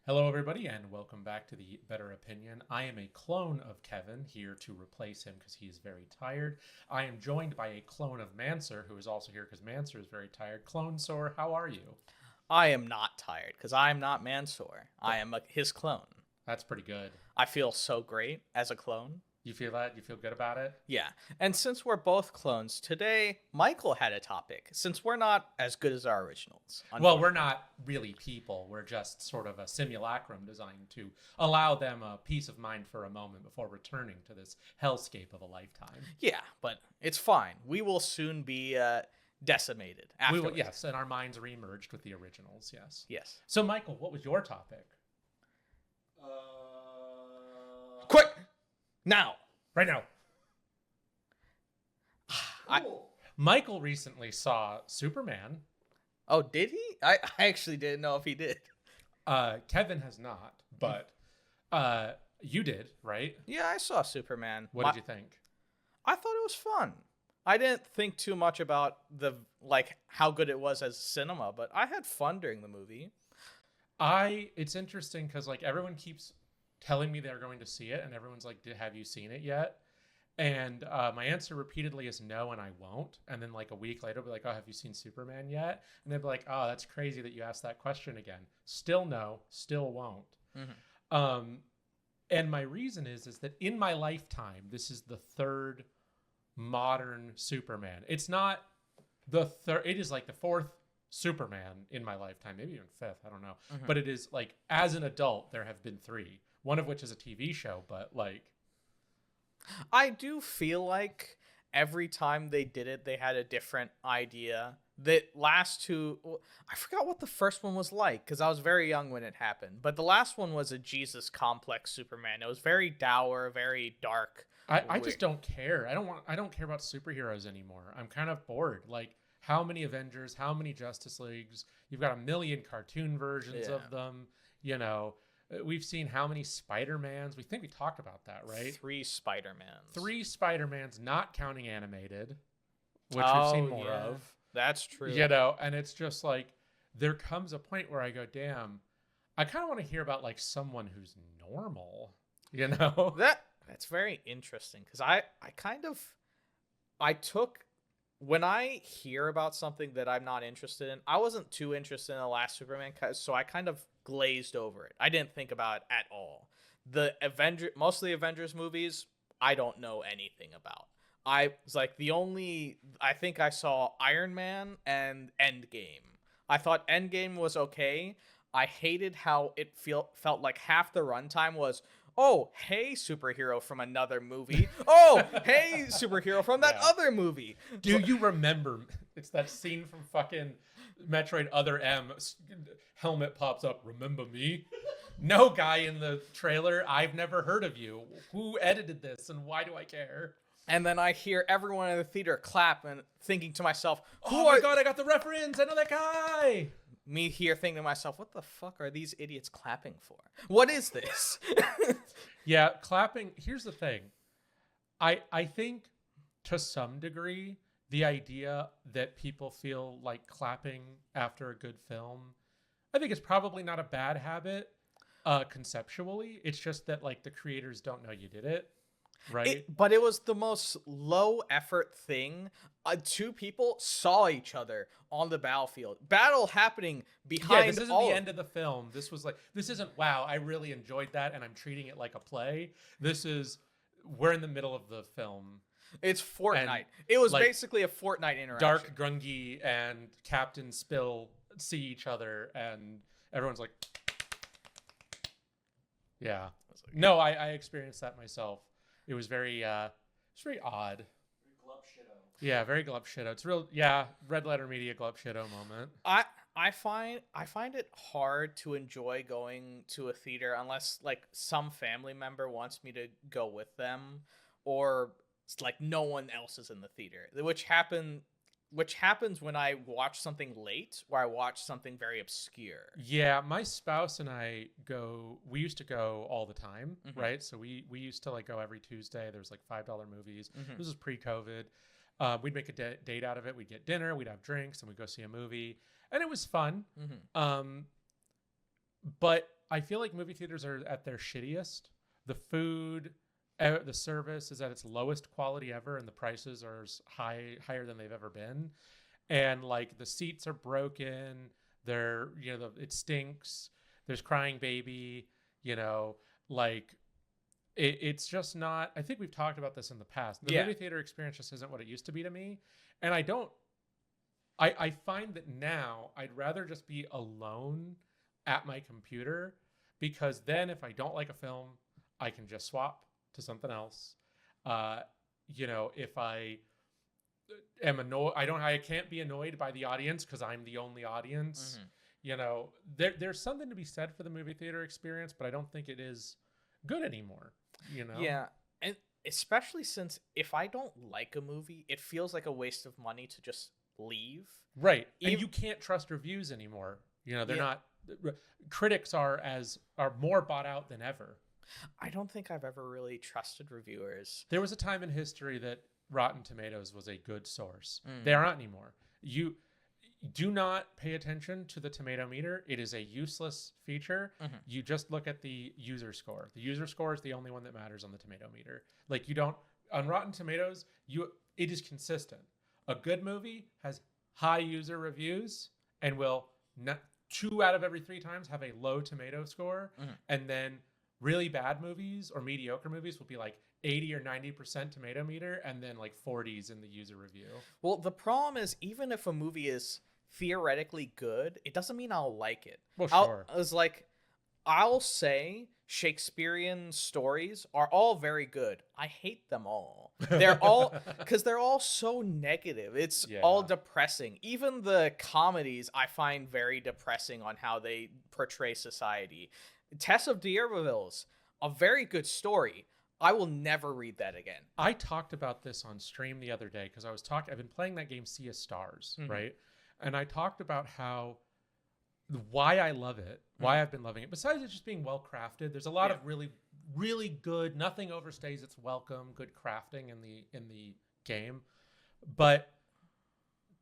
Hello, everybody, and welcome back to the Better Opinion. I am a clone of Kevin, here to replace him because he is very tired. I am joined by a clone of Manser, who is also here because Manser is very tired. Clone Sor, how are you? I am not tired because I am not Mansoor. I am his clone. That's pretty good. I feel so great as a clone. You feel that? You feel good about it? Yeah. And since we're both clones, today Michael had a topic since we're not as good as our originals. Well, we're not really people. We're just sort of a simulacrum designed to allow them a peace of mind for a moment before returning to this hellscape of a lifetime. Yeah, but it's fine. We will soon be decimated afterwards. Yes, and our minds reemerged with the originals, yes. Yes. So, Michael, what was your topic? Quick! Now! Right now. Cool. Michael recently saw Superman. Oh, did he? I actually didn't know if he did. Kevin has not, but you did, right? Yeah, I saw Superman. What did you think? I thought it was fun. I didn't think too much about how good it was as cinema, but I had fun during the movie. It's interesting because everyone keeps telling me they're going to see it, and everyone's like, have you seen it yet? And my answer repeatedly is no, and I won't. And then a week later, I'll be like, oh, have you seen Superman yet? And they'll be like, oh, that's crazy that you asked that question again. Still no, still won't. Mm-hmm. And my reason is that in my lifetime, this is the third modern Superman. It's not the third, it is the fourth Superman in my lifetime, maybe even fifth, I don't know. Mm-hmm. But it is as an adult, there have been three, one of which is a TV show, but I do feel like every time they did it, they had a different idea. The last two, I forgot what the first one was like because I was very young when it happened. But the last one was a Jesus complex Superman. It was very dour, very dark. I just don't care. I don't care about superheroes anymore. I'm kind of bored. How many Avengers, how many Justice Leagues? You've got a million cartoon versions of them. We've seen how many Spider-Mans? We think we talked about that, right? 3 Spider-Mans. 3 Spider-Mans, not counting animated, which we've seen more of. That's true. And it's just there comes a point where I go, damn, I kind of want to hear about someone who's normal, That's very interesting because when I hear about something that I'm not interested in, I wasn't too interested in the last Superman, so I kind of glazed over it. I didn't think about it at all. Most of the Avengers movies, I don't know anything about. I was I think I saw Iron Man and Endgame. I thought Endgame was okay. I hated how it felt like half the runtime was, oh, hey, superhero from another movie. Oh, hey, superhero from that other movie. Do you remember? It's that scene from fucking Metroid Other M. Helmet pops up. Remember me? No, guy in the trailer. I've never heard of you. Who edited this and why do I care? And then I hear everyone in the theater clap and thinking to myself, oh my God, I got the reference. I know that guy. Me here thinking to myself, what the fuck are these idiots clapping for? What is this? Yeah, clapping. Here's the thing. I think to some degree, the idea that people feel like clapping after a good film, I think it's probably not a bad habit conceptually. It's just that the creators don't know you did it. Right. But it was the most low effort thing. 2 people saw each other on the battlefield. Battle happening behind. Yeah, this isn't the end of the film. This was this isn't, wow, I really enjoyed that and I'm treating it like a play. We're in the middle of the film. It's Fortnite. It was basically a Fortnite interaction. Dark Grungy and Captain Spill see each other and everyone's like, yeah. No, I experienced that myself. It was very odd. Very glub shitto. Yeah, very glub shitto. It's real, Red Letter Media glub shitto moment. I find it hard to enjoy going to a theater unless some family member wants me to go with them, or no one else is in the theater, which happens when I watch something late or I watch something very obscure. Yeah, my spouse and I we used to go all the time, Mm-hmm. right? So we used to go every Tuesday. There was $5 movies. Mm-hmm. This was pre-COVID. We'd make a date out of it. We'd get dinner, we'd have drinks, and we'd go see a movie. And it was fun. Mm-hmm. But I feel like movie theaters are at their shittiest. The food, the service is at its lowest quality ever, and the prices are higher than they've ever been. And like the seats are broken. They're it stinks. There's crying baby. Like it's just not. I think we've talked about this in the past. The movie theater experience just isn't what it used to be to me, and I find that now I'd rather just be alone at my computer, because then if I don't like a film, I can just swap to something else. If I am annoyed, I can't be annoyed by the audience because I'm the only audience. There's something to be said for the movie theater experience, but I don't think it is good anymore. Yeah, and especially since if I don't like a movie, it feels like a waste of money to just leave. Right. And you can't trust reviews anymore. They're not. Critics are more bought out than ever. I don't think I've ever really trusted reviewers. There was a time in history that Rotten Tomatoes was a good source. They aren't anymore. You do not pay attention to the tomato meter. It is a useless feature. You just look at the user score. The user score is the only one that matters on the tomato meter. Like you don't on Rotten Tomatoes, it is consistent. A good movie has high user reviews and will 2 out of every 3 times have a low tomato score. And then really bad movies or mediocre movies will be like 80 or 90% tomato meter and then like 40s in the user review. Well, the problem is even if a movie is theoretically good, it doesn't mean I'll like it. Well, sure. I'll say Shakespearean stories are all very good. I hate them all. They're all because they're all so negative. It's all depressing. Even the comedies I find very depressing on how they portray society. Tess of D'Urberville's a very good story. I will never read that again. I talked about this on stream the other day because I've been playing that game Sea of Stars, right? And I talked about why I love it, why I've been loving it. Besides it just being well crafted, there's a lot of really, really good. Nothing overstays its welcome. Good crafting in the game, but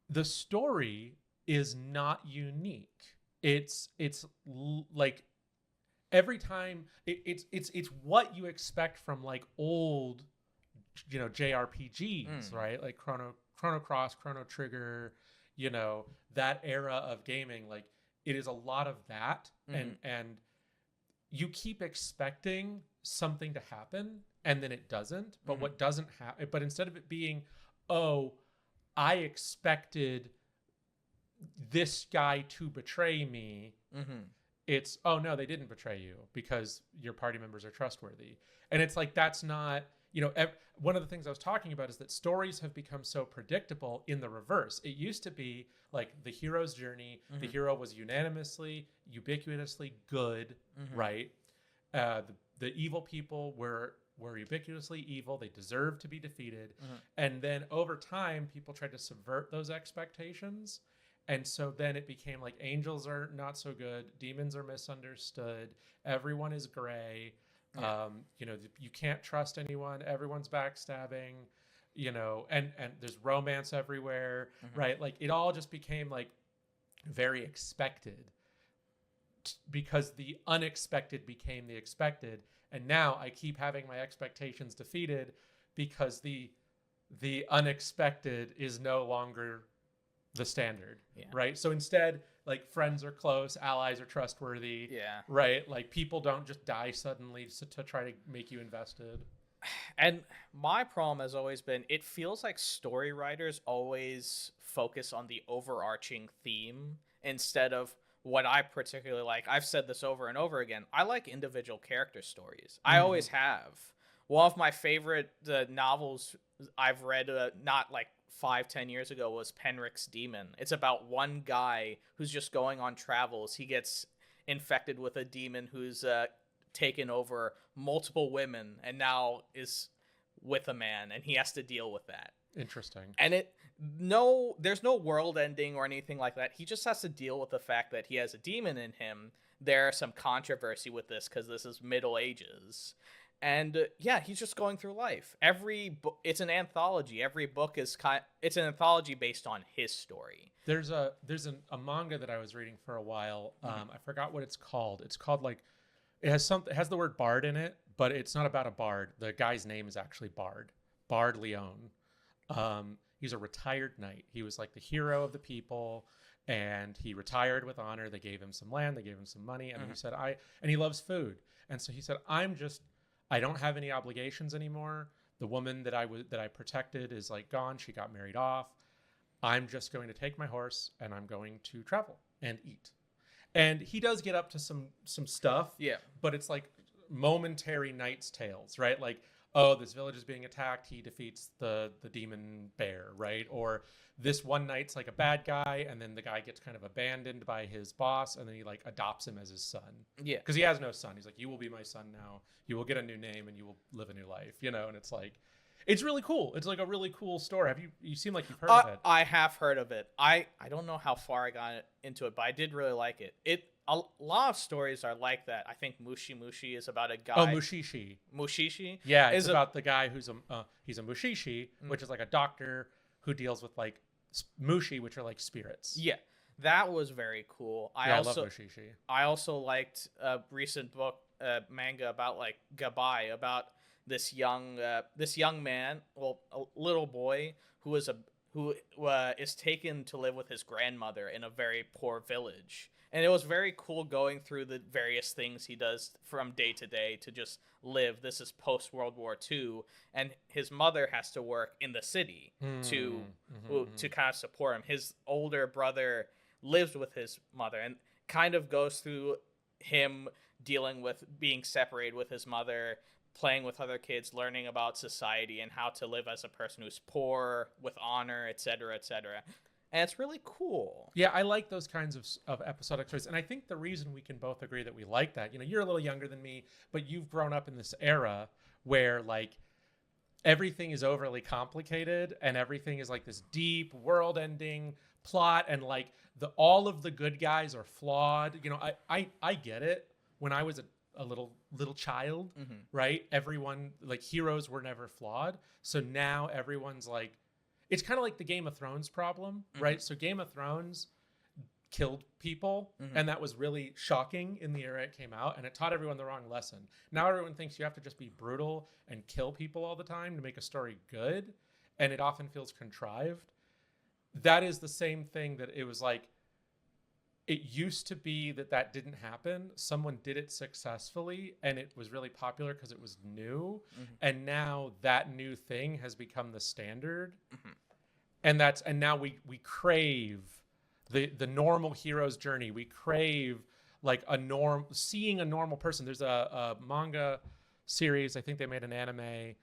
the story is not unique. It's like every time it's what you expect from like old, JRPGs, right? Like Chrono Cross, Chrono Trigger, that era of gaming. Like it is a lot of that, and you keep expecting something to happen, and then it doesn't. But what doesn't happen? But instead of it being, oh, I expected this guy to betray me. It's, oh no, they didn't betray you because your party members are trustworthy. And it's like, that's not, one of the things I was talking about is that stories have become so predictable in the reverse. It used to be like the hero's journey. The hero was ubiquitously good, right? The evil people were ubiquitously evil. They deserved to be defeated. And then over time, people tried to subvert those expectations. And so then it became like angels are not so good. Demons are misunderstood. Everyone is gray. You can't trust anyone. Everyone's backstabbing, and there's romance everywhere, right? Like it all just became like very expected because the unexpected became the expected. And now I keep having my expectations defeated because the unexpected is no longer the standard, right? So instead, like friends are close, allies are trustworthy, right? Like people don't just die suddenly to try to make you invested. And my problem has always been, it feels like story writers always focus on the overarching theme instead of what I particularly like. I've said this over and over again. I like individual character stories. I always have. One of my favorite novels I've read, not like 5-10 years ago, was Penrick's Demon. It's about one guy who's just going on travels. He gets infected with a demon who's taken over multiple women and now is with a man, and he has to deal with that. Interesting. And there's no world ending or anything like that. He just has to deal with the fact that he has a demon in him. There's some controversy with this because this is Middle Ages. And he's just going through life. It's an anthology. Every book is it's an anthology based on his story. There's a manga that I was reading for a while. I forgot what it's called. It's called like It has the word bard in it, but it's not about a bard. The guy's name is actually Bard Leone. He's a retired knight. He was like the hero of the people, and he retired with honor. They gave him some land, they gave him some money, and he said, and he loves food. And so he said, I don't have any obligations anymore. The woman that I protected is like gone. She got married off. I'm just going to take my horse and I'm going to travel and eat. And he does get up to some stuff. Yeah. But it's like momentary Knight's Tales, right? Like, oh, this village is being attacked. He defeats the demon bear, right? Or this one knight's like a bad guy, and then the guy gets kind of abandoned by his boss, and then he like adopts him as his son. Yeah. Because he has no son. He's like, you will be my son now. You will get a new name, and you will live a new life, you know? And it's like, it's really cool. It's like a really cool story. You seem like you've heard of it. I have heard of it. I don't know how far I got into it, but I did really like it. A lot of stories are like that. I think Mushi Mushi is about a guy. Oh, Mushishi. Mushishi? Yeah, it's about the guy who's he's a Mushishi, which is like a doctor who deals with like Mushi, which are like spirits. Yeah, that was very cool. I love Mushishi. I also liked a recent book, manga about like Gabai, about this young man, well, a little boy who is taken to live with his grandmother in a very poor village. And it was very cool going through the various things he does from day to day to just live. This is post World War II, and his mother has to work in the city to kind of support him. His older brother lives with his mother and kind of goes through him dealing with being separated with his mother, playing with other kids, learning about society and how to live as a person who's poor with honor, etc., etc. And it's really cool. Yeah, I like those kinds of episodic stories. And I think the reason we can both agree that we like that, you know, you're a little younger than me, but you've grown up in this era where like everything is overly complicated and everything is like this deep world-ending plot, and like all of the good guys are flawed. You know, I get it. When I was a little child, right? Everyone, like, heroes were never flawed. So now everyone's like, it's kind of like the Game of Thrones problem, right? So Game of Thrones killed people, and that was really shocking in the era it came out, and it taught everyone the wrong lesson. Now everyone thinks you have to just be brutal and kill people all the time to make a story good, and it often feels contrived. That is the same thing that it was like, it used to be that didn't happen. Someone did it successfully, and it was really popular because it was new. And now that new thing has become the standard. And now we crave the normal hero's journey. We crave like seeing a normal person. There's a manga series. I think they made an anime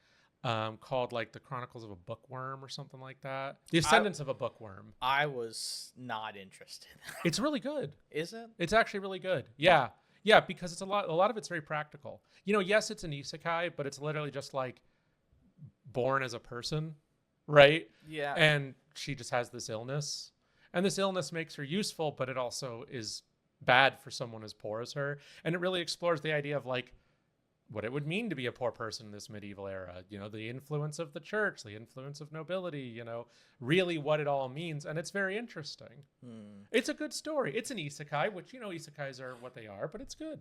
called like The Chronicles of a Bookworm or something like that. The Ascendants of a Bookworm. I was not interested. It's really good. Is it? It's actually really good. Yeah. Yeah, because it's a lot of it's very practical. You know, yes, it's an isekai, but it's literally just like born as a person, right? Yeah. And she just has this illness. And this illness makes her useful, but it also is bad for someone as poor as her. And it really explores the idea of like what it would mean to be a poor person in this medieval era, you know, the influence of the church, the influence of nobility, you know, really what it all means. And it's very interesting. It's a good story. It's an isekai, which, you know, isekais are what they are, but it's good.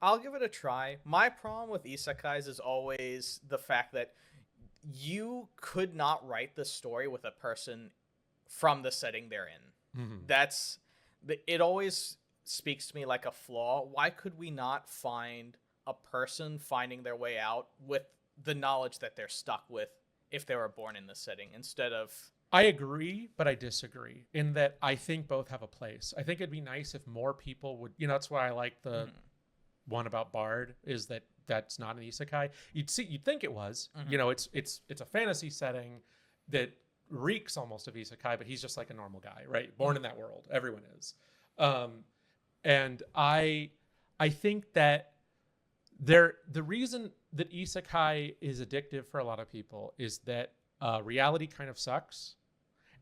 I'll give it a try. My problem with isekais is always the fact that you could not write the story with a person from the setting they're in. It always speaks to me like a flaw. Why could we not find a person finding their way out with the knowledge that they're stuck with if they were born in this setting instead of... I agree, but I disagree in that I think both have a place. I think it'd be nice if more people would, you know, that's why I like the one about Bard is that's not an isekai. You'd think it was, you know, it's a fantasy setting that reeks almost of isekai, but he's just like a normal guy, right? Born in that world. Everyone is. And I think that the reason that isekai is addictive for a lot of people is that reality kind of sucks.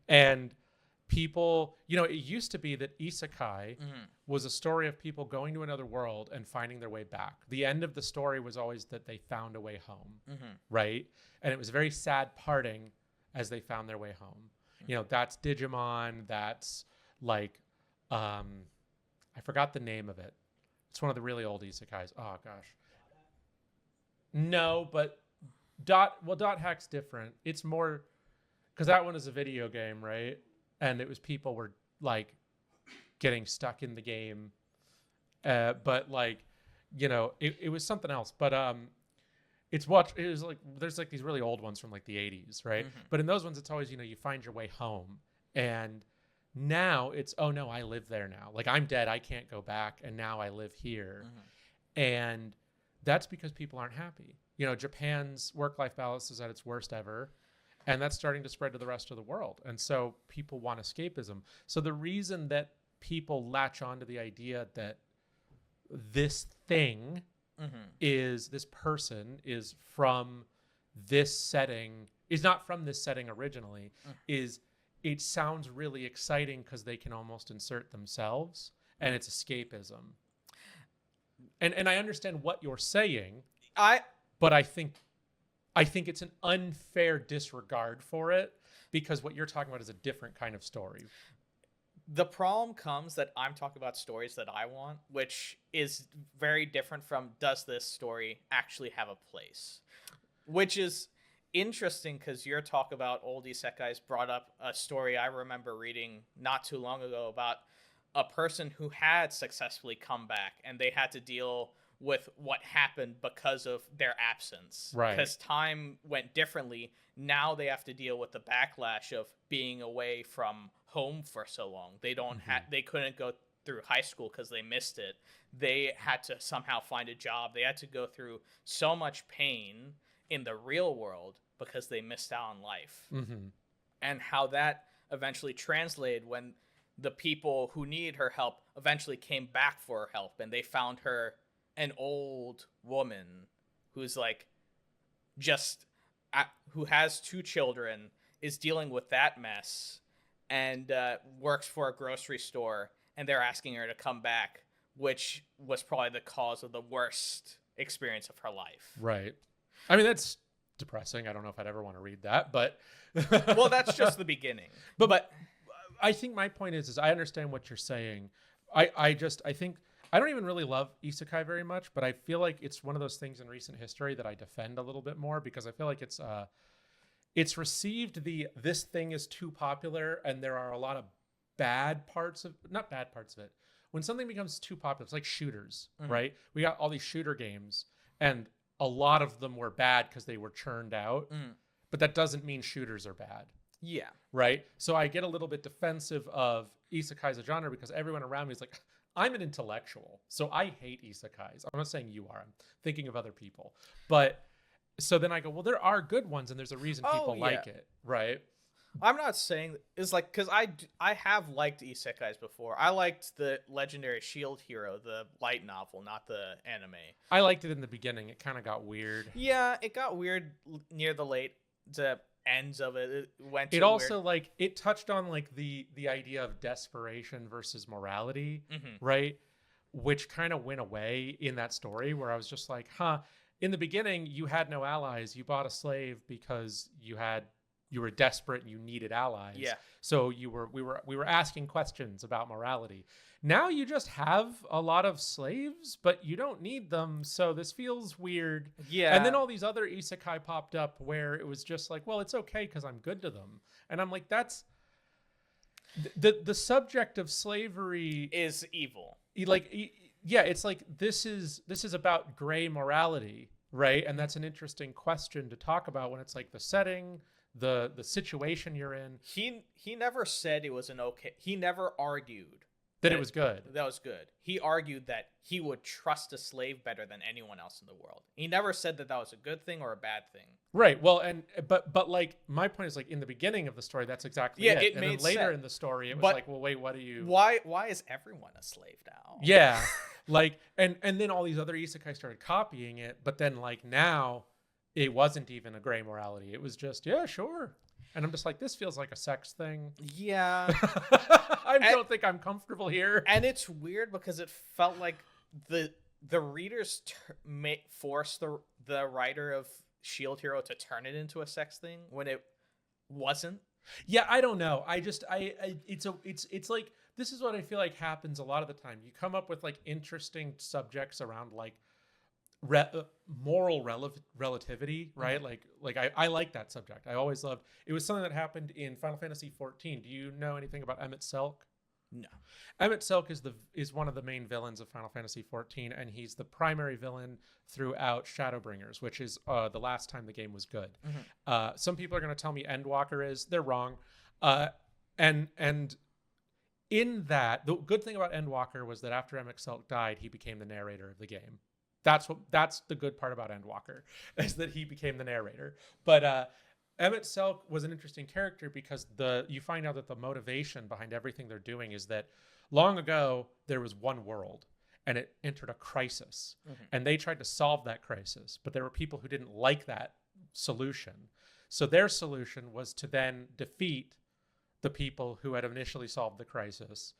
And people, you know, it used to be that isekai was a story of people going to another world and finding their way back. The end of the story was always that they found a way home, right? And it was very sad parting as they found their way home. You know, that's Digimon. That's like... I forgot the name of it. It's one of the really old isekais. Oh gosh. No, but dot hack's different. It's more because that one is a video game, right? And it was people were like getting stuck in the game, but like it was something else. But it was like there's like these really old ones from like the 80s, right? But in those ones, it's always you find your way home, and now it's oh no, I live there now. Like I'm dead, I can't go back, and now I live here, and that's because people aren't happy. Japan's work-life balance is at its worst ever, and that's starting to spread to the rest of the world. And so people want escapism. So the reason that people latch on to the idea that this thing this person is from this setting, is not from this setting originally, is it sounds really exciting because they can almost insert themselves, and it's escapism. And I understand what you're saying, but I think it's an unfair disregard for it, because what you're talking about is a different kind of story. The problem comes that I'm talking about stories that I want, which is very different from does this story actually have a place? Which is interesting because your talk about old isekais brought up a story I remember reading not too long ago about a person who had successfully come back, and they had to deal with what happened because of their absence. Right. Because time went differently. Now they have to deal with the backlash of being away from home for so long. They don't they couldn't go through high school because they missed it. They had to somehow find a job. They had to go through so much pain in the real world because they missed out on life. And how that eventually translated when the people who needed her help eventually came back for her help, and they found her an old woman who's like who has 2 children, is dealing with that mess, and works for a grocery store, and they're asking her to come back, which was probably the cause of the worst experience of her life. Right. I mean, that's depressing. I don't know if I'd ever want to read that, but well, that's just the beginning. But I think my point is I understand what you're saying. I think I don't even really love isekai very much, but I feel like it's one of those things in recent history that I defend a little bit more, because I feel like it's received this thing is too popular, and there are a lot of not bad parts of it. When something becomes too popular, it's like shooters, right? We got all these shooter games, and a lot of them were bad because they were churned out, but that doesn't mean shooters are bad. Yeah. Right. So I get a little bit defensive of isekai as a genre, because everyone around me is like, I'm an intellectual, so I hate isekais. I'm not saying you are. I'm thinking of other people. But so then I go, well, there are good ones, and there's a reason people like it. Right. I'm not saying it's like, because I have liked isekais before. I liked the legendary Shield Hero, the light novel, not the anime. I liked it in the beginning. It kind of got weird. Yeah, it got weird near the ends of it. It also like it touched on like the idea of desperation versus morality, right? Which kind of went away in that story, where I was just like, in the beginning you had no allies. You bought a slave because you were desperate and you needed allies. Yeah. So we were asking questions about morality. Now you just have a lot of slaves, but you don't need them. So this feels weird. Yeah. And then all these other isekai popped up where it was just like, well, it's okay because I'm good to them. And I'm like, that's the subject of slavery is evil. Like, yeah, it's like this is about gray morality, right? And that's an interesting question to talk about when it's like the setting, the situation you're in. He never said it was he never argued that it was good. That was good. He argued that he would trust a slave better than anyone else in the world. He never said that was a good thing or a bad thing. Right. Well, but like my point is, like, in the beginning of the story, that's exactly it. It and made then later sense. In the story, it was like, well, wait, what do you? Why is everyone a slave now? Yeah. Like, and then all these other isekai started copying it, but then like now, it wasn't even a gray morality. It was just, yeah, sure. And I'm just like, this feels like a sex thing. Yeah. I don't think I'm comfortable here. And it's weird because it felt like the readers forced the writer of Shield Hero to turn it into a sex thing when it wasn't. Yeah, I don't know. It's like this is what I feel like happens a lot of the time. You come up with like interesting subjects around like moral relativity, right? I like that subject. I always loved. It was something that happened in Final Fantasy 14. Do you know anything about Emmett Selk? No. Emmett Selk is one of the main villains of Final Fantasy 14, and he's the primary villain throughout Shadowbringers, which is the last time the game was good. Some people are going to tell me Endwalker is. They're wrong. And in that, the good thing about Endwalker was that after Emmett Selk died, he became the narrator of the game. That's the good part about Endwalker, is that he became the narrator. But Emmett Selk was an interesting character because you find out that the motivation behind everything they're doing is that long ago there was one world and it entered a crisis, and they tried to solve that crisis, but there were people who didn't like that solution. So their solution was to then defeat the people who had initially solved the crisis.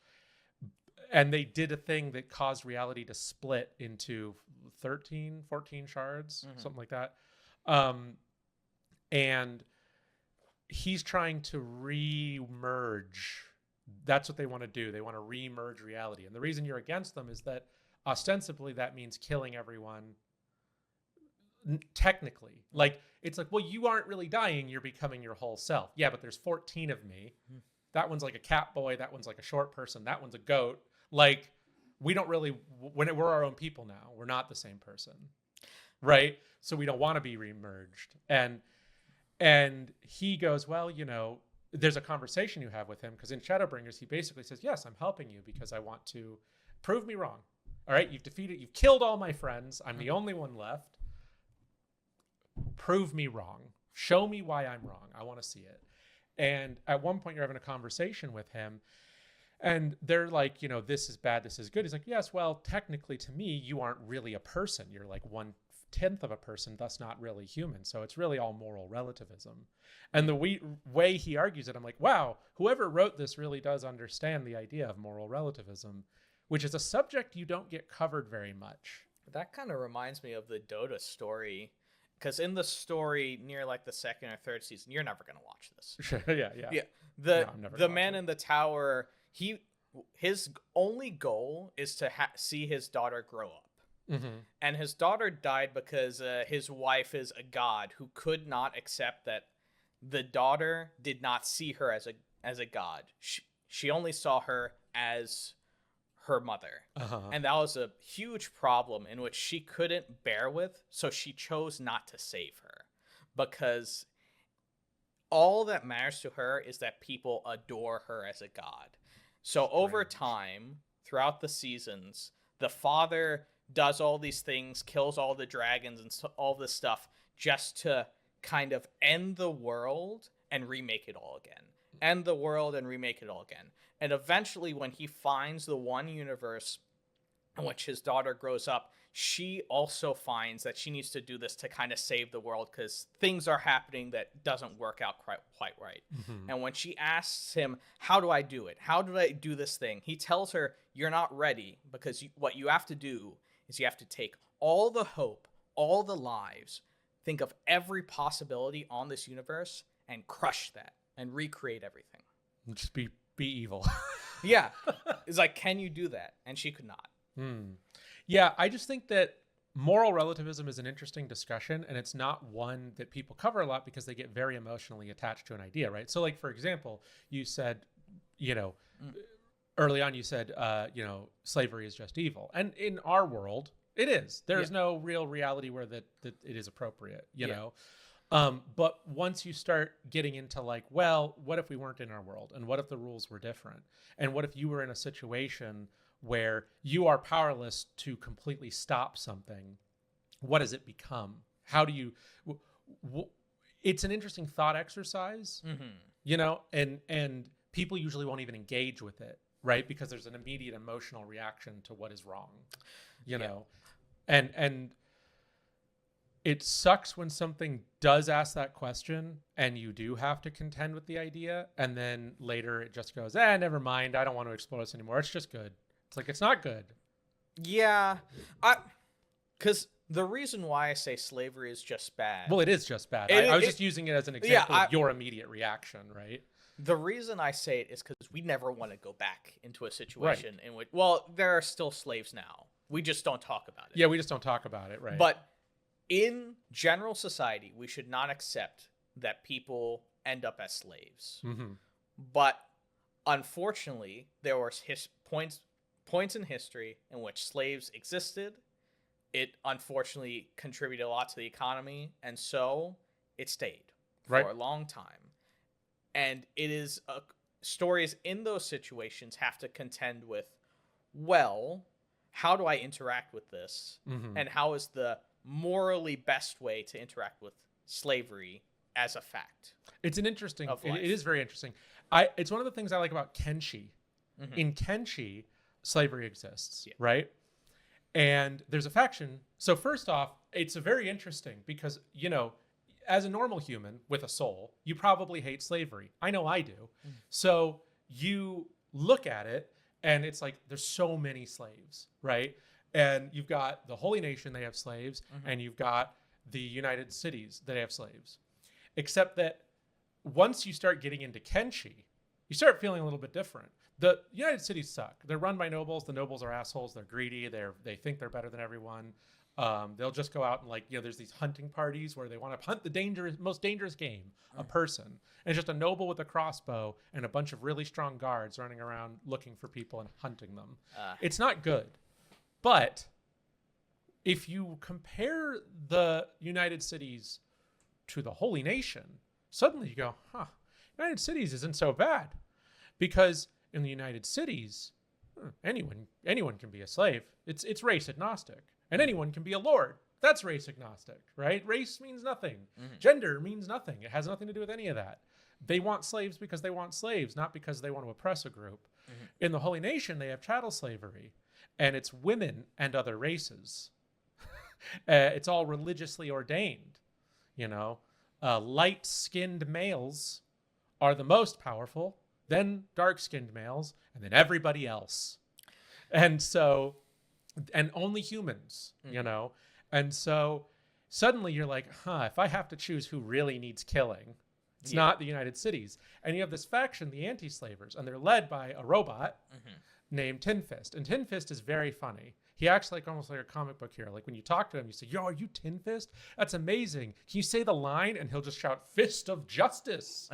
And they did a thing that caused reality to split into 13, 14 shards, something like that. And he's trying to re-merge. That's what they want to do. They want to re-merge reality. And the reason you're against them is that ostensibly that means killing everyone. Technically, like, it's like, well, you aren't really dying. You're becoming your whole self. Yeah, but there's 14 of me. That one's like a cat boy. That one's like a short person. That one's a goat. Like, we don't really, we're our own people now. We're not the same person. Right. So we don't want to be remerged. And he goes, well, you know, there's a conversation you have with him, because in Shadowbringers, he basically says, yes, I'm helping you because I want to prove me wrong. All right. You've killed all my friends. I'm the only one left. Prove me wrong. Show me why I'm wrong. I want to see it. And at one point you're having a conversation with him and they're like, you know, this is bad, this is good. He's like, yes, well, technically to me, you aren't really a person. You're like 1/10 of a person, thus not really human. So it's really all moral relativism. And the way he argues it, I'm like, wow, whoever wrote this really does understand the idea of moral relativism, which is a subject you don't get covered very much. That kind of reminds me of the Dota story. Because in the story, near like the second or third season, you're never gonna watch this. Yeah. The man in the tower, his only goal is to see his daughter grow up, and his daughter died because his wife is a god who could not accept that the daughter did not see her as a god. She only saw her as her mother. And that was a huge problem in which she couldn't bear with, so she chose not to save her, because all that matters to her is that people adore her as a god. So over time, throughout the seasons, the father does all these things, kills all the dragons and all this stuff, just to kind of end the world and remake it all again. End the world and remake it all again. And eventually, when he finds the one universe in which his daughter grows up, she also finds that she needs to do this to kind of save the world, because things are happening that doesn't work out quite right. And when she asks him, how do I do it? How do I do this thing? He tells her, you're not ready, because what you have to do is you have to take all the hope, all the lives, think of every possibility on this universe, and crush that and recreate everything. Just be evil. Yeah. It's like, can you do that? And she could not. Yeah, I just think that moral relativism is an interesting discussion, and it's not one that people cover a lot because they get very emotionally attached to an idea, right? So, like, for example, you said, you know, early on you said, you know, slavery is just evil. And in our world, it is. There's no real reality where that it is appropriate, you know? But once you start getting into like, well, what if we weren't in our world? And what if the rules were different? And what if you were in a situation where you are powerless to completely stop something? What does it become? How do you, it's an interesting thought exercise, you know, and people usually won't even engage with it, right? Because there's an immediate emotional reaction to what is wrong, you know, and it sucks when something does ask that question and you do have to contend with the idea. And then later it just goes, never mind. I don't want to explore this anymore. It's just good. It's like, it's not good. Yeah. Because the reason why I say slavery is just bad. Well, it is just bad. I was just using it as an example of your immediate reaction, right? The reason I say it is because we never want to go back into a situation in which, well, there are still slaves now. We just don't talk about it. Yeah, we just don't talk about it, right? But in general society, we should not accept that people end up as slaves. Mm-hmm. But unfortunately, there were points in history in which slaves existed. It unfortunately contributed a lot to the economy, and so it stayed for a long time. And it is stories in those situations have to contend with, well, how do I interact with this? Mm-hmm. And how is the morally best way to interact with slavery as a fact? It's an interesting, Of life. it is very interesting. It's one of the things I like about Kenshi. Mhm. In Kenshi, slavery exists, Yeah. right? And there's a faction. So first off, it's very interesting because, you know, as a normal human with a soul, you probably hate slavery. I know I do. So you look at it and it's like there's so many slaves, right? And you've got the Holy Nation, they have slaves, and you've got the United Cities that have slaves. Except that once you start getting into Kenshi, you start feeling a little bit different. The United Cities suck. They're run by nobles. The nobles are assholes. They're greedy. They think they're better than everyone. They'll just go out and, like, you know, there's these hunting parties where they want to hunt the most dangerous game, a person. And it's just a noble with a crossbow and a bunch of really strong guards running around looking for people and hunting them. It's not good. But if you compare the United Cities to the Holy Nation, suddenly you go, United Cities isn't so bad. Because in the United Cities, anyone can be a slave. It's race agnostic. And anyone can be a lord. That's race agnostic, right? Race means nothing. Gender means nothing. It has nothing to do with any of that. They want slaves because they want slaves, not because they want to oppress a group. In the Holy Nation, they have chattel slavery. And it's women and other races. It's all religiously ordained. You know, light-skinned males are the most powerful, then dark-skinned males, and then everybody else. And so, and only humans, you know? And so suddenly you're like, if I have to choose who really needs killing, it's not the United Cities. And you have this faction, the anti-slavers, and they're led by a robot named Tin Fist. And Tin Fist is very funny. He acts like almost like a comic book hero. Like when you talk to him, you say, yo, are you Tin Fist? That's amazing. Can you say the line? And he'll just shout, Fist of Justice.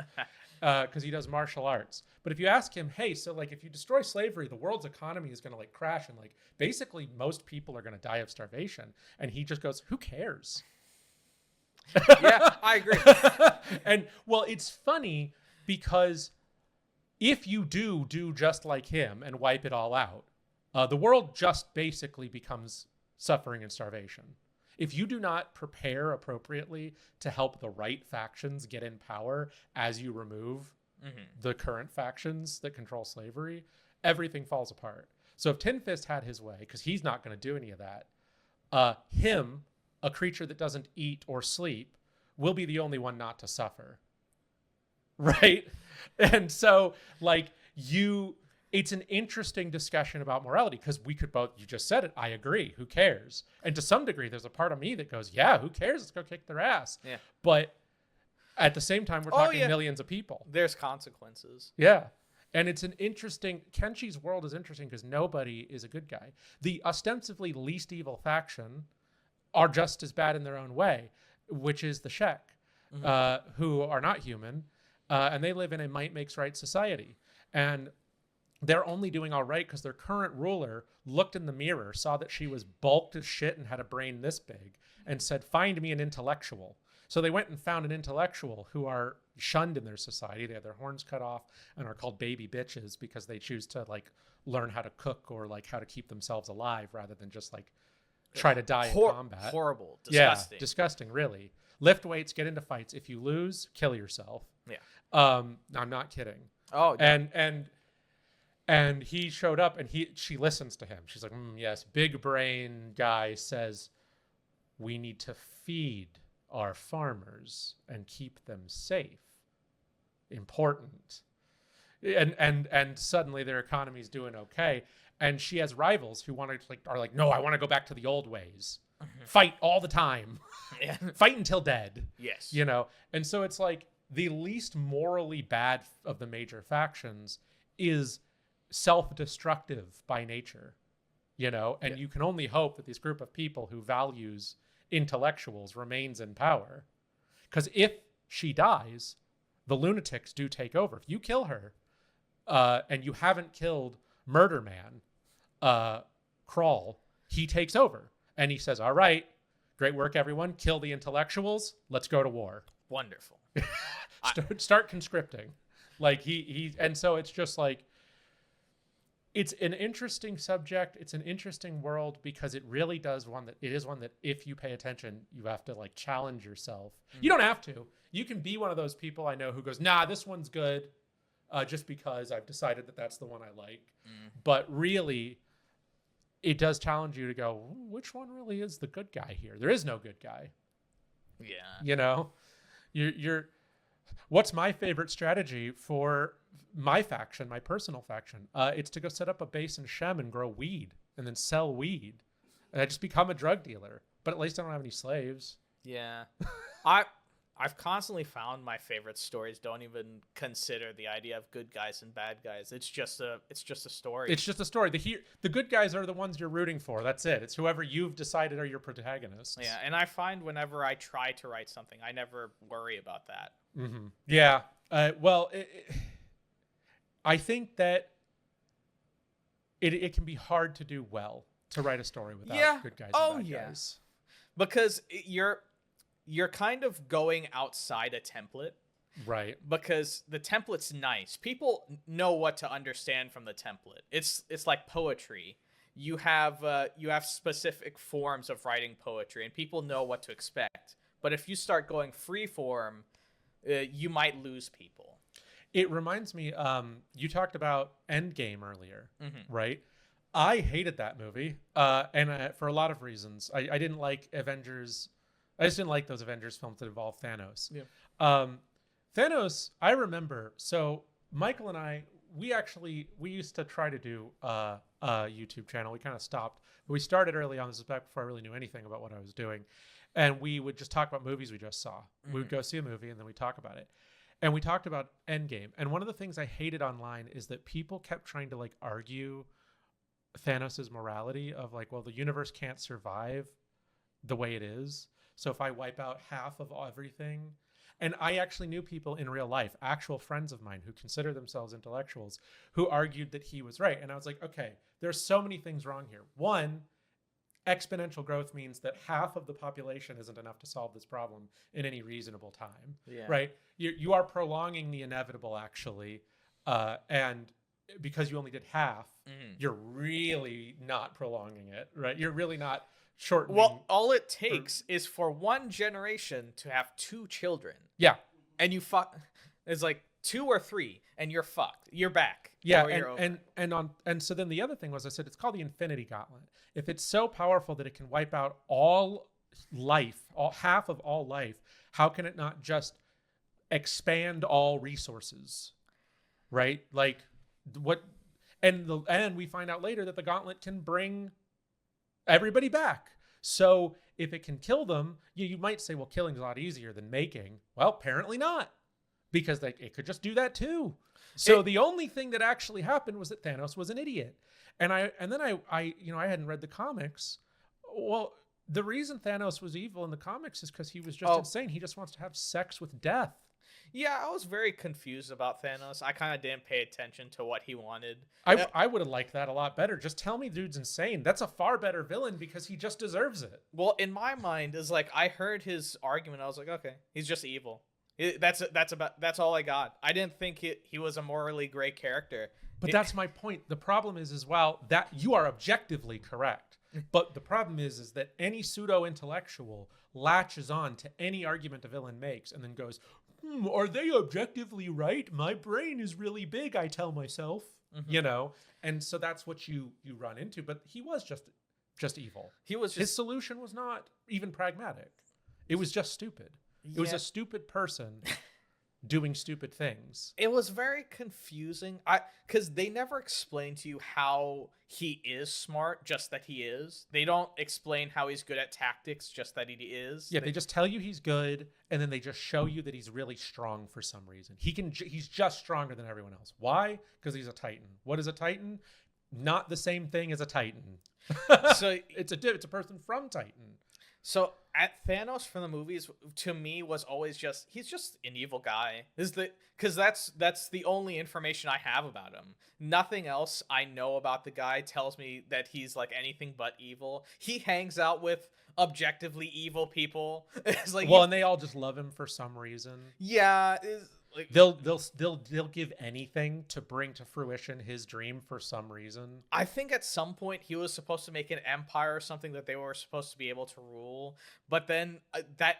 Because he does martial arts. But if you ask him, hey, so like if you destroy slavery, the world's economy is going to like crash and like basically most people are going to die of starvation. And he just goes, who cares? Yeah, I agree. And well, it's funny because if you do just like him and wipe it all out, the world just basically becomes suffering and starvation. If you do not prepare appropriately to help the right factions get in power as you remove the current factions that control slavery, everything falls apart. So if Tin Fist had his way, because he's not going to do any of that, him, a creature that doesn't eat or sleep, will be the only one not to suffer. Right? And so, like, it's an interesting discussion about morality because we could both, you just said it, I agree, who cares? And to some degree, there's a part of me that goes, yeah, who cares? Let's go kick their ass. Yeah. But at the same time, we're talking millions of people. There's consequences. Yeah. And it's an interesting, Kenshi's world is interesting because nobody is a good guy. The ostensibly least evil faction are just as bad in their own way, which is the Shek, who are not human, and they live in a might makes right society. And they're only doing all right because their current ruler looked in the mirror, saw that she was bulked as shit and had a brain this big, and said, find me an intellectual. So they went and found an intellectual who are shunned in their society. They have their horns cut off and are called baby bitches because they choose to like learn how to cook or like how to keep themselves alive rather than just like try to die in combat. Horrible. Disgusting. Yeah, disgusting, really. Lift weights, get into fights. If you lose, kill yourself. Yeah. I'm not kidding. Oh, no. And he showed up and she listens to him. She's like, yes, big brain guy says we need to feed our farmers and keep them safe. Important. And suddenly their economy's doing okay. And she has rivals who are like, no, I want to go back to the old ways. Fight all the time. Yeah. Fight until dead. Yes. You know? And so it's like, the least morally bad of the major factions is self-destructive by nature, you know, and you can only hope that this group of people who values intellectuals remains in power. Because if she dies, the lunatics do take over. If you kill her, and you haven't killed Murder Man, Crawl, he takes over. And he says, all right, great work, everyone. Kill the intellectuals. Let's go to war. Wonderful. Start conscripting. Like and so it's just like, it's an interesting subject. It's an interesting world because it really does it is one that if you pay attention, you have to like challenge yourself. You don't have to. You can be one of those people I know who goes, nah, this one's good, just because I've decided that that's the one I like. But really, it does challenge you to go, which one really is the good guy here? There is no good guy. Yeah. You know, you're what's my favorite strategy for my faction, my personal faction? It's to go set up a base in Shem and grow weed and then sell weed. And I just become a drug dealer. But at least I don't have any slaves. Yeah. I've constantly found my favorite stories don't even consider the idea of good guys and bad guys. It's just a story. It's just a story. The good guys are the ones you're rooting for. That's it. It's whoever you've decided are your protagonists. Yeah, and I find whenever I try to write something, I never worry about that. Mm-hmm. Yeah. Well, I think that it can be hard to do well to write a story without good guys and bad guys. Because you're kind of going outside a template. Right. Because the template's nice. People know what to understand from the template. It's like poetry. You have specific forms of writing poetry, and people know what to expect. But if you start going free form, you might lose people. It reminds me, you talked about Endgame earlier, right? I hated that movie, and for a lot of reasons. I didn't like Avengers. I just didn't like those Avengers films that involved Thanos. Yeah. Thanos, I remember. So Michael and I, we used to try to do a YouTube channel. We kind of stopped. But we started early on. This is back before I really knew anything about what I was doing. And we would just talk about movies we just saw. We would go see a movie and then we talk about it. And we talked about Endgame. And one of the things I hated online is that people kept trying to like argue Thanos's morality of like, well, the universe can't survive the way it is. So if I wipe out half of everything, and I actually knew people in real life, actual friends of mine who consider themselves intellectuals, who argued that he was right. And I was like, okay, there's so many things wrong here. One, exponential growth means that half of the population isn't enough to solve this problem in any reasonable time, right? You are prolonging the inevitable, actually. And because you only did half, you're really not prolonging it, right? You're really not shortening. Well, all it takes is for one generation to have 2 children. Yeah. And you fuck. It's like 2 or 3, and you're fucked. You're back. Yeah, and so then the other thing was, I said it's called the Infinity Gauntlet. If it's so powerful that it can wipe out all life, half of all life, how can it not just expand all resources, right? Like what? And we find out later that the gauntlet can bring everybody back. So if it can kill them, you might say, well, killing is a lot easier than making. Well, apparently not, because it could just do that too. So the only thing that actually happened was that Thanos was an idiot. And then I hadn't read the comics. Well, the reason Thanos was evil in the comics is because he was just insane. He just wants to have sex with death. Yeah, I was very confused about Thanos. I kind of didn't pay attention to what he wanted. I would have liked that a lot better. Just tell me dude's insane. That's a far better villain because he just deserves it. Well, in my mind, is like I heard his argument. I was like, okay, he's just evil. That's all I got. I didn't think he was a morally great character. But that's my point. The problem is as well that you are objectively correct. But the problem is that any pseudo-intellectual latches on to any argument a villain makes and then goes, are they objectively right? My brain is really big, I tell myself, and so that's what you run into. But he was just evil. His solution was not even pragmatic. It was just stupid. It was a stupid person doing stupid things. It was very confusing. Because they never explain to you how he is smart, just that he is. They don't explain how he's good at tactics, just that he is. Yeah, they just tell you he's good, and then they just show you that he's really strong for some reason. He's just stronger than everyone else. Why? Because he's a Titan. What is a Titan? Not the same thing as a Titan. So it's a person from Titan. So at Thanos from the movies, to me, was always he's just an evil guy. Because that's the only information I have about him. Nothing else I know about the guy tells me that he's like anything but evil. He hangs out with objectively evil people. It's like and they all just love him for some reason. Yeah, like, they'll give anything to bring to fruition his dream for some reason. I think at some point he was supposed to make an empire or something that they were supposed to be able to rule, but then that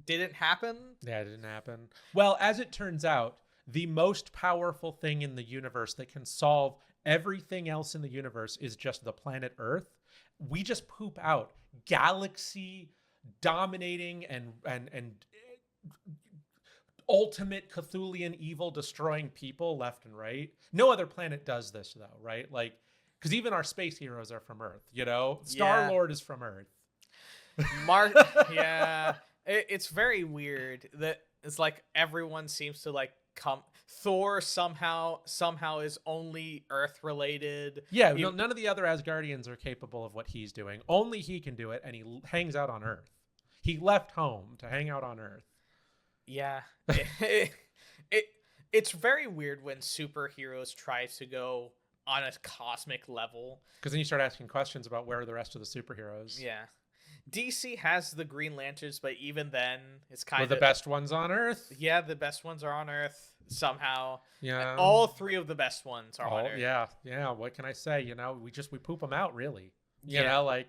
didn't happen. Yeah, it didn't happen. Well, as it turns out, the most powerful thing in the universe that can solve everything else in the universe is just the planet Earth. We just poop out galaxy dominating and ultimate Cthulian evil destroying people left and right. No other planet does this though, right? Like, because even our space heroes are from Earth, you know? Star-Lord is from Earth. Yeah. It's very weird that it's like everyone seems to like come. Thor somehow is only Earth related. Yeah, none of the other Asgardians are capable of what he's doing. Only he can do it, and he hangs out on Earth. He left home to hang out on Earth. Yeah. It's very weird when superheroes try to go on a cosmic level. Because then you start asking questions about where are the rest of the superheroes. Yeah. DC has the Green Lanterns, but even then, it's kind of... the best ones on Earth? Yeah, the best ones are on Earth somehow. Yeah. All three of the best ones are on Earth. Yeah. What can I say? You know, we poop them out, really. You Yeah. know, like...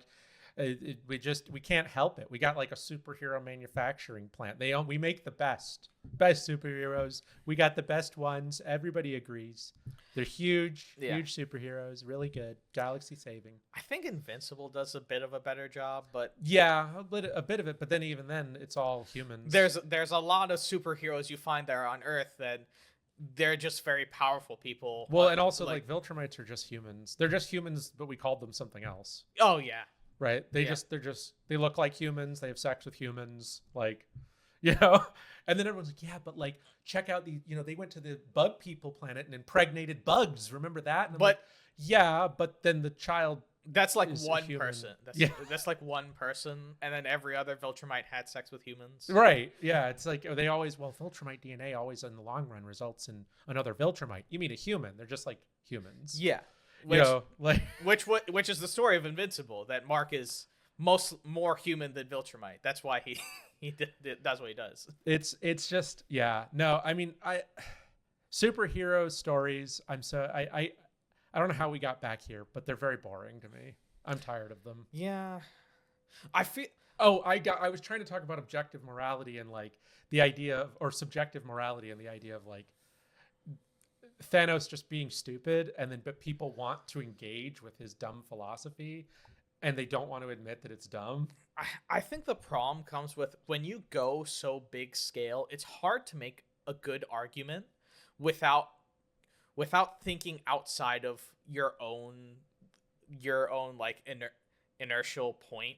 we can't help it. We got like a superhero manufacturing plant. We make the best superheroes. We got the best ones. Everybody agrees. They're huge superheroes. Really good. Galaxy saving. I think Invincible does a bit of a better job, but yeah, a bit of it. But then even then, it's all humans. There's a lot of superheroes you find that are on Earth that they're just very powerful people. Well, and also like Viltrumites are just humans. They're just humans, but we called them something else. Oh yeah. Right. They look like humans. They have sex with humans. Like, you know, and then everyone's like, yeah, but like, check out they went to the bug people planet and impregnated bugs. Remember that? And but yeah, but then the child. That's like one person. That's like one person. And then every other Viltrumite had sex with humans. Right. Yeah. It's like Viltrumite DNA always in the long run results in another Viltrumite. You mean a human. They're just like humans. Yeah. Which is the story of Invincible, that Mark is more human than Viltrumite. That's why he does what he does. It's just no. I mean, superhero stories. I don't know how we got back here, but they're very boring to me. I'm tired of them. Yeah, I feel. I was trying to talk about objective morality and like the idea or subjective morality and the idea of like Thanos just being stupid, but people want to engage with his dumb philosophy and they don't want to admit that it's dumb. I think the problem comes with when you go so big scale, it's hard to make a good argument without thinking outside of your own like inertial point,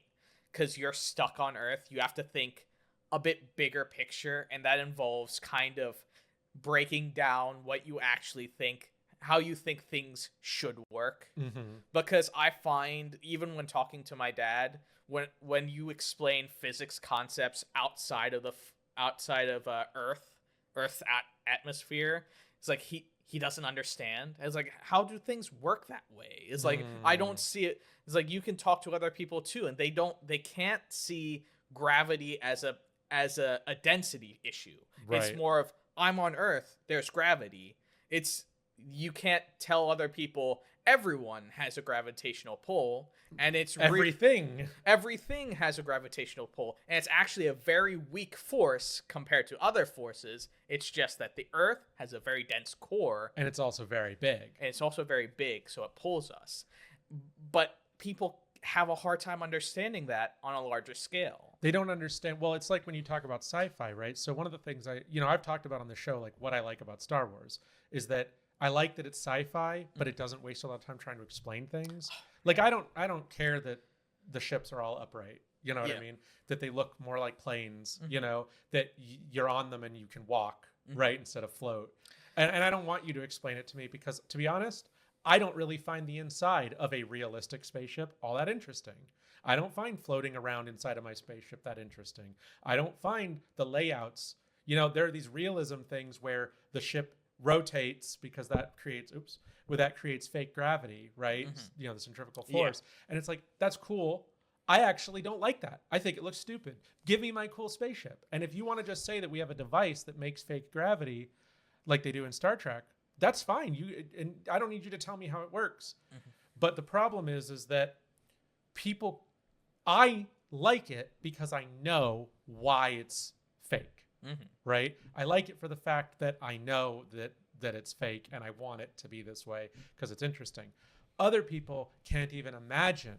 because you're stuck on Earth. You have to think a bit bigger picture, and that involves kind of breaking down what you actually think, how you think things should work. Mm-hmm. Because I find, even when talking to my dad, when you explain physics concepts outside of Earth's atmosphere, it's like he doesn't understand. It's like, how do things work that way? It's like I don't see it. It's like you can talk to other people too, and they can't see gravity as a density issue. Right. It's more of, I'm on Earth, there's gravity. You can't tell other people everyone has a gravitational pull, and it's everything has a gravitational pull, and it's actually a very weak force compared to other forces. It's just that the Earth has a very dense core, and it's also very big. So it pulls us. But people have a hard time understanding that on a larger scale. They don't understand. Well, it's like when you talk about sci-fi, right? So one of the things I've talked about on the show, like what I like about Star Wars is that I like that it's sci-fi, but it doesn't waste a lot of time trying to explain things. Like I don't care that the ships are all upright. You know what I mean? That they look more like planes, you know, that you're on them and you can walk, right? Instead of float. And I don't want you to explain it to me because, to be honest, I don't really find the inside of a realistic spaceship all that interesting. I don't find floating around inside of my spaceship that interesting. I don't find the layouts. You know, there are these realism things where the ship rotates because that creates fake gravity, right? You know, the centrifugal force. And it's like, that's cool. I actually don't like that. I think it looks stupid. Give me my cool spaceship. And if you want to just say that we have a device that makes fake gravity like they do in Star Trek, that's fine. And I don't need you to tell me how it works. But the problem is that I like it because I know why it's fake, right? I like it for the fact that I know that it's fake and I want it to be this way because it's interesting. Other people can't even imagine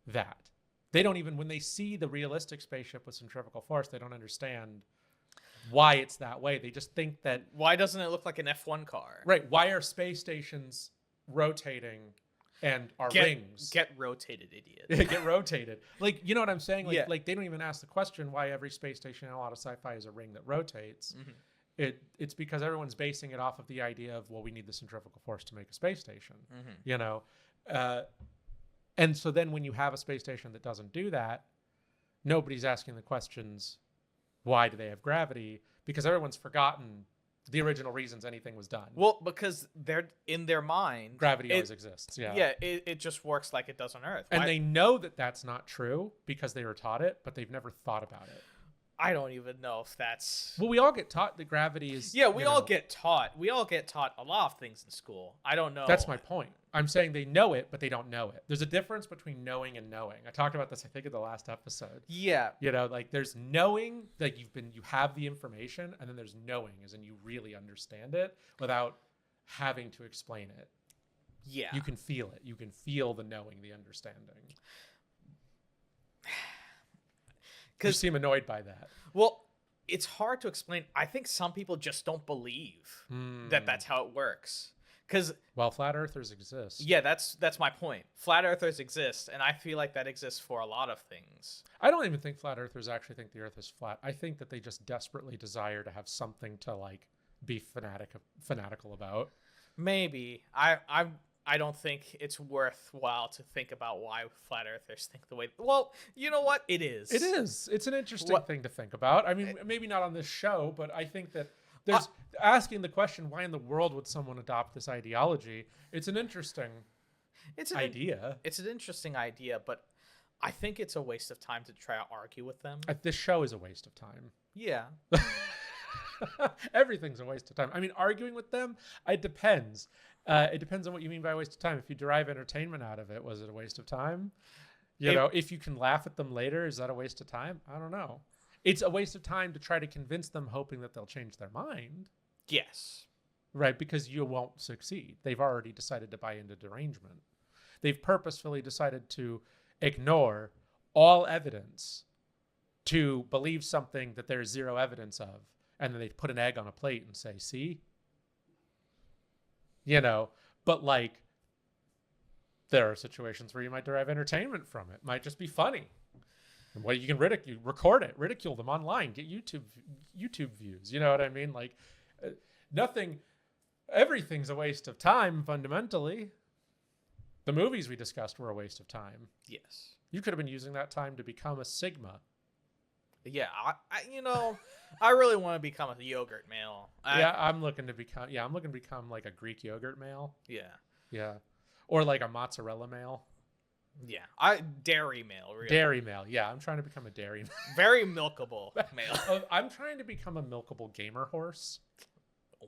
that. They don't even, when they see the realistic spaceship with centrifugal force, they don't understand why it's that way. They just think that... Why doesn't it look like an F1 car? Right. Why are space stations rotating and are rings? Get rotated, idiot. Get rotated. Like, you know what I'm saying? Like they don't even ask the question why every space station in a lot of sci-fi is a ring that rotates. It's because everyone's basing it off of the idea of, well, we need the centrifugal force to make a space station, you know? And so then when you have a space station that doesn't do that, nobody's asking the questions, why do they have gravity? Because everyone's forgotten the original reasons anything was done. Well, because they're in their mind. Gravity always exists. Yeah. Yeah, it just works like it does on Earth. And they know that that's not true because they were taught it, but they've never thought about it. I don't even know if that's... Well, we all get taught that gravity is... Yeah, we all get taught. We all get taught a lot of things in school. I don't know. That's my point. I'm saying they know it, but they don't know it. There's a difference between knowing and knowing. I talked about this, I think, in the last episode. Yeah. You know, like there's knowing that you have the information, and then there's knowing as in you really understand it without having to explain it. Yeah. You can feel it. You can feel the knowing, the understanding. You seem annoyed by that. Well, it's hard to explain. I think some people just don't believe that that's how it works. Because flat earthers exist. Yeah, that's my point. Flat earthers exist, and I feel like that exists for a lot of things. I don't even think flat earthers actually think the earth is flat. I think that they just desperately desire to have something to like be fanatical about. Maybe. I don't think it's worthwhile to think about why flat earthers think the way... Well, you know what? It is. It is. It's an interesting thing to think about. I mean, maybe not on this show, but I think that there's asking the question, why in the world would someone adopt this ideology? It's an interesting idea. It's an interesting idea, but I think it's a waste of time to try to argue with them. This show is a waste of time. Yeah. Everything's a waste of time. I mean, arguing with them, it depends. It depends on what you mean by waste of time. If you derive entertainment out of it, was it a waste of time? You know, if you can laugh at them later, is that a waste of time? I don't know. It's a waste of time to try to convince them, hoping that they'll change their mind. Yes. Right, because you won't succeed. They've already decided to buy into derangement. They've purposefully decided to ignore all evidence to believe something that there's zero evidence of. And then they put an egg on a plate and say, see? You know, but like, there are situations where you might derive entertainment from it. It might just be funny. And what you can ridicule them online, get YouTube views. You know what I mean? Like, everything's a waste of time fundamentally. The movies we discussed were a waste of time. Yes. You could have been using that time to become a Sigma. Yeah, I really want to become a yogurt male. I'm looking to become like a Greek yogurt male. Yeah. Yeah. Or like a mozzarella male. Yeah. Dairy male, really. Dairy male. Yeah, I'm trying to become a dairy male. Very milkable male. I'm trying to become a milkable gamer horse.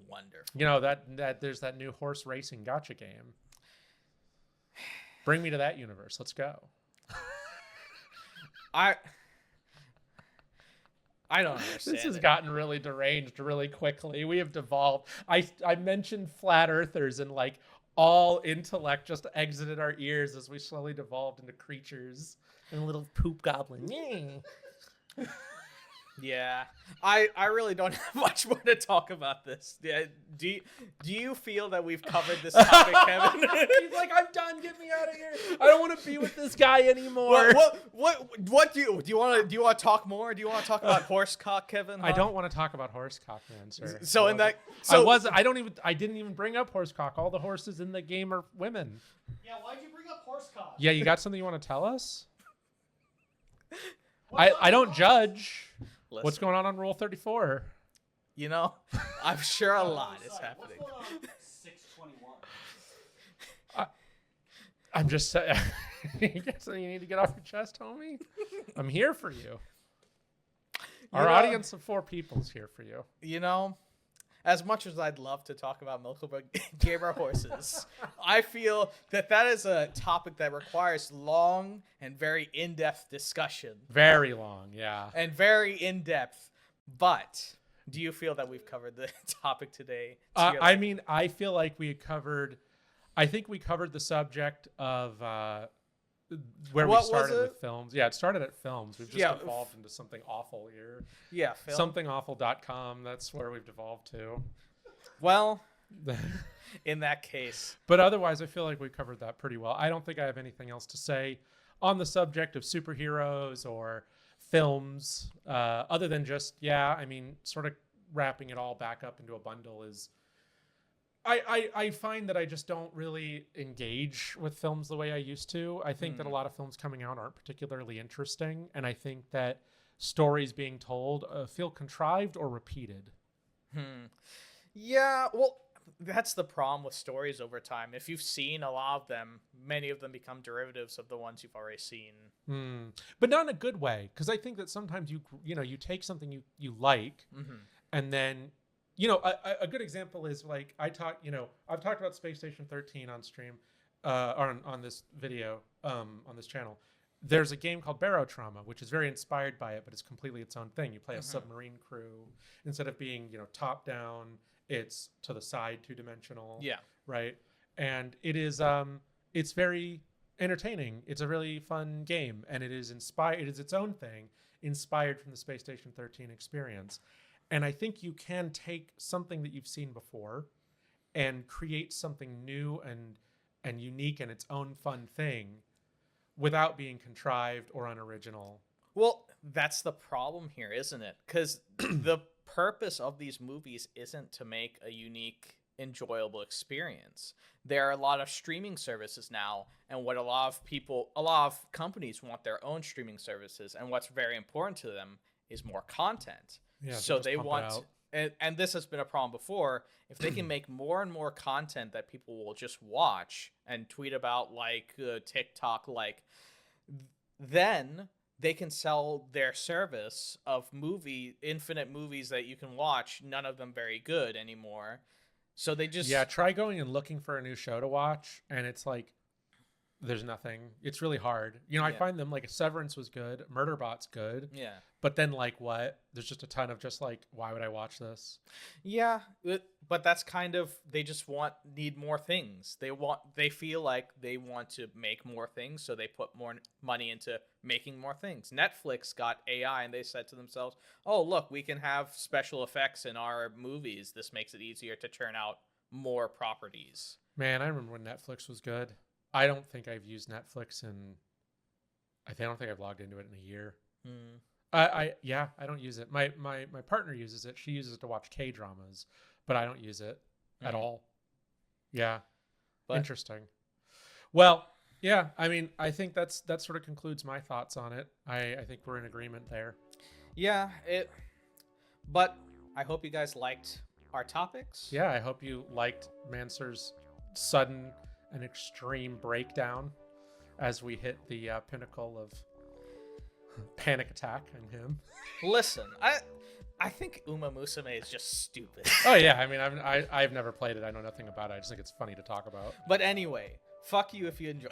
Wonderful. You know, that there's that new horse racing gacha game. Bring me to that universe. Let's go. I don't understand. This has gotten really deranged really quickly. We have devolved. I mentioned flat earthers and like all intellect just exited our ears as we slowly devolved into creatures and a little poop goblin. Yeah, I really don't have much more to talk about this. Yeah, do you feel that we've covered this topic, Kevin? He's like, I'm done. Get me out of here. I don't want to be with this guy anymore. What do you want to talk more? Do you want to talk about horsecock, Kevin? Huh? I don't want to talk about horsecock, man, sir. I didn't even bring up horsecock. All the horses in the game are women. Yeah, why'd you bring up horsecock? Yeah, you got something you want to tell us? I don't judge. Listen, What's going on Rule 34? You know, I'm sure a lot is happening. What's going on 621? I'm just saying. You got something you need to get off your chest, homie? I'm here for you. Our audience of 4 people is here for you. You know, as much as I'd love to talk about milkable gamer horses, I feel that is a topic that requires long and very in-depth discussion. Very long, yeah. And very in-depth. But do you feel that we've covered the topic today? I mean, I feel like I think we covered the subject of where we started with films. Yeah, it started at films. We've just evolved into something awful here. Yeah, somethingawful.com. That's where we've devolved to. Well, in that case. But otherwise, I feel like we covered that pretty well. I don't think I have anything else to say on the subject of superheroes or films, other than just, I mean, sort of wrapping it all back up into a bundle is... I find that I just don't really engage with films the way I used to. I think that a lot of films coming out aren't particularly interesting, and I think that stories being told feel contrived or repeated. Yeah, well, that's the problem with stories over time. If you've seen a lot of them, many of them become derivatives of the ones you've already seen. But not in a good way, because I think that sometimes you take something you like, and then... a good example is like I've talked about Space Station 13 on stream, or on this video, on this channel. There's a game called Barotrauma, which is very inspired by it, but it's completely its own thing. You play a submarine crew. Instead of being, top down, it's to the side, 2-dimensional. Yeah. Right. And it is, it's very entertaining. It's a really fun game, and it is its own thing, inspired from the Space Station 13 experience. And I think you can take something that you've seen before and create something new and unique and its own fun thing without being contrived or unoriginal. Well, that's the problem here, isn't it? Because the purpose of these movies isn't to make a unique, enjoyable experience. There are a lot of streaming services now, and what a lot of companies want their own streaming services, and what's very important to them is more content. Yeah, so they want, and this has been a problem before, if they can make more and more content that people will just watch and tweet about, like TikTok, then they can sell their service of infinite movies that you can watch, none of them very good anymore. So they just... Yeah, try going and looking for a new show to watch, and it's like, there's nothing. It's really hard. I find them, like, Severance was good. Murderbot's good. Yeah. But then, like, what? There's just a ton of just, like, why would I watch this? Yeah, but that's kind of, they just need more things. They feel like they want to make more things, so they put more money into making more things. Netflix got AI, and they said to themselves, oh, look, we can have special effects in our movies. This makes it easier to churn out more properties. Man, I remember when Netflix was good. I don't think I've used Netflix I don't think I've logged into it in a year. I don't use it. My partner uses it. She uses it to watch K-dramas, but I don't use it at all. Yeah. But, interesting. Well, yeah, I mean, I think that sort of concludes my thoughts on it. I think we're in agreement there. Yeah, but I hope you guys liked our topics. Yeah, I hope you liked Mansur's sudden and extreme breakdown as we hit the pinnacle of panic attack in him. Listen, I think Uma Musume is just stupid. Oh yeah, I mean, I've never played it. I know nothing about it. I just think it's funny to talk about. But anyway, fuck you if you enjoy.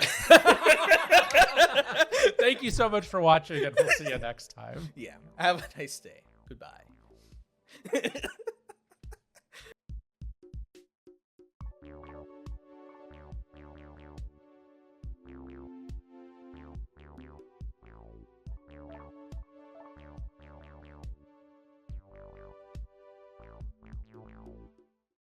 Thank you so much for watching, and we'll see you next time. Yeah, have a nice day. Goodbye.